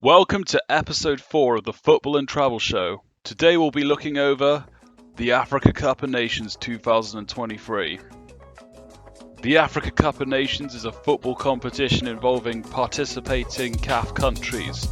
Welcome to episode 4 of the Football and Travel Show. Today we'll be looking over the Africa Cup of Nations 2023. The Africa Cup of Nations is a football competition involving participating CAF countries,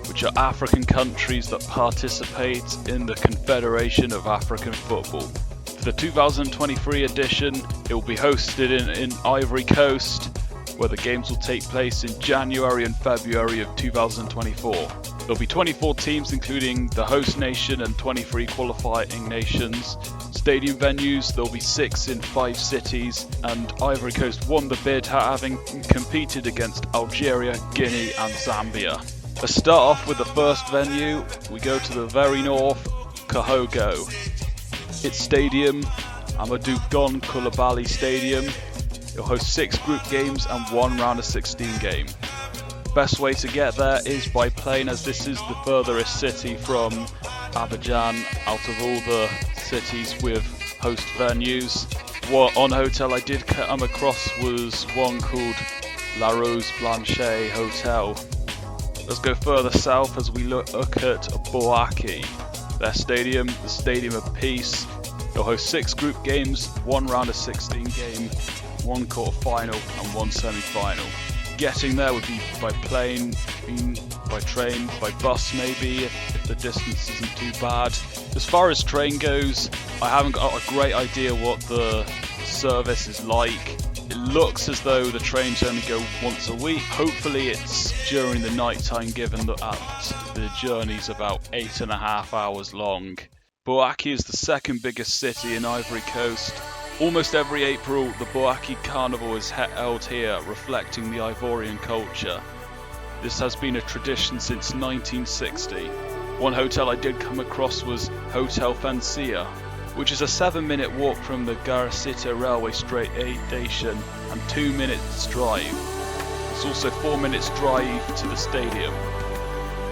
which are African countries that participate in the Confederation of African Football. For the 2023 edition, it will be hosted in Ivory Coast, where the games will take place in January and February of 2024. There'll be 24 teams including the host nation and 23 qualifying nations. Stadium venues, there'll be 6 in 5 cities, and Ivory Coast won the bid, having competed against Algeria, Guinea and Zambia. Let's start off with the first venue. We go to the very north, Kahogo. Its stadium, Amadou Gon Coulibaly Stadium. It'll host 6 group games and 1 round of 16 game. Best way to get there is by plane, as this is the furthest city from Abidjan out of all the cities with host venues. What on hotel I did come across was one called La Rose Blanchet Hotel. Let's go further south as we look at Bouaki. Their stadium, the Stadium of Peace. It'll host 6 group games, 1 round of 16 game, 1 quarter final and 1 semi-final. Getting there would be by plane, by train, by bus maybe, if the distance isn't too bad. As far as train goes, I haven't got a great idea what the service is like. It looks as though the trains only go once a week. Hopefully it's during the night time, given that the journey's about 8.5 hours long. Bouaki is the second biggest city in Ivory Coast. Almost every April, the Bouaki Carnival is held here, reflecting the Ivorian culture. This has been a tradition since 1960. One hotel I did come across was Hotel Fansia, which is a 7-minute walk from the Garacita railway station and 2 minutes drive. It's also 4 minutes drive to the stadium.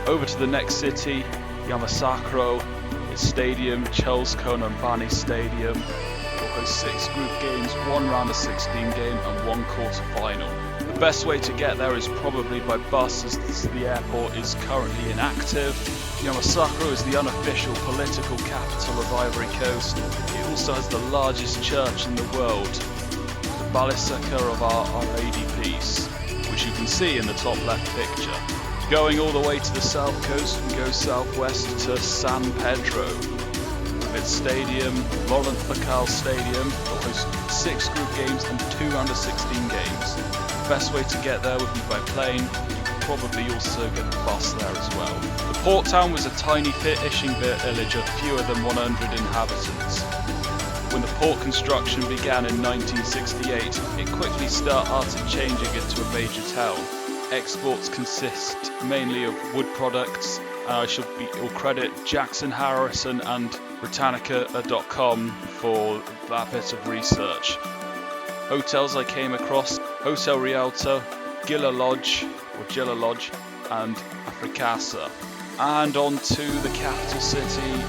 Over to the next city, Yamoussoukro. Its stadium, Charles Konan Stadium. Host 6 group games, 1 round of 16 game and 1 quarter final. The best way to get there is probably by bus, as the airport is currently inactive. Yamoussoukro is the unofficial political capital of Ivory Coast. It also has the largest church in the world, the Basilica of Our Lady Peace, which you can see in the top left picture. Going all the way to the south coast, we go southwest to San Pedro. Its stadium, Laurent Bacal Stadium, will host 6 group games and 2 round of 16 games. The best way to get there would be by plane. You could probably also get a bus there as well. The port town was a tiny fishing village of fewer than 100 inhabitants. When the port construction began in 1968, it quickly started changing into a major town. Exports consist mainly of wood products, and I will credit Jackson Harrison and Britannica.com for that bit of research. Hotels I came across: Hotel Rialto, Gila Lodge, and Africasa. And on to the capital city.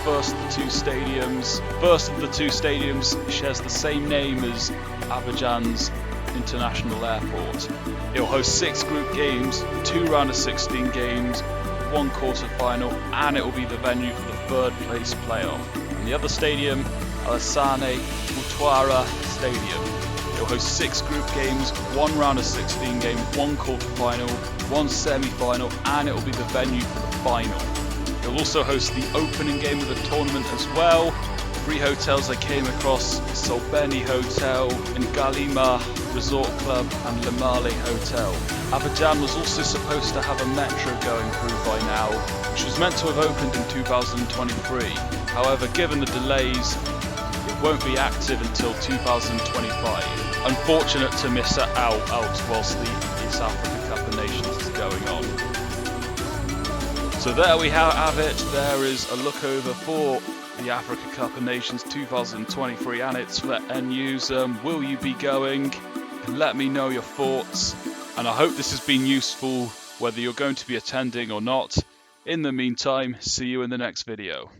First of the two stadiums shares the same name as Abidjan's International Airport. It will host 6 group games, 2 round of 16 games, 1 quarter final, and it will be the venue for the 3rd place playoff. And the other stadium, Alassane Ouattara Stadium. It will host 6 group games, 1 round of 16 game, 1 quarter final, 1 semi-final, and it will be the venue for the final. It will also host the opening game of the tournament as well. 3 hotels I came across: Solbeni Hotel, Ngalima Resort Club and Lemale Hotel. Abidjan was also supposed to have a metro going through by now, which was meant to have opened in 2023. However, given the delays, it won't be active until 2025. Unfortunate to miss out whilst this Africa Cup of Nations is going on. So there we have it. There is a look over for the Africa Cup of Nations 2023 and its venues. Will you be going? Let me know your thoughts, and I hope this has been useful whether you're going to be attending or not. In the meantime, see you in the next video.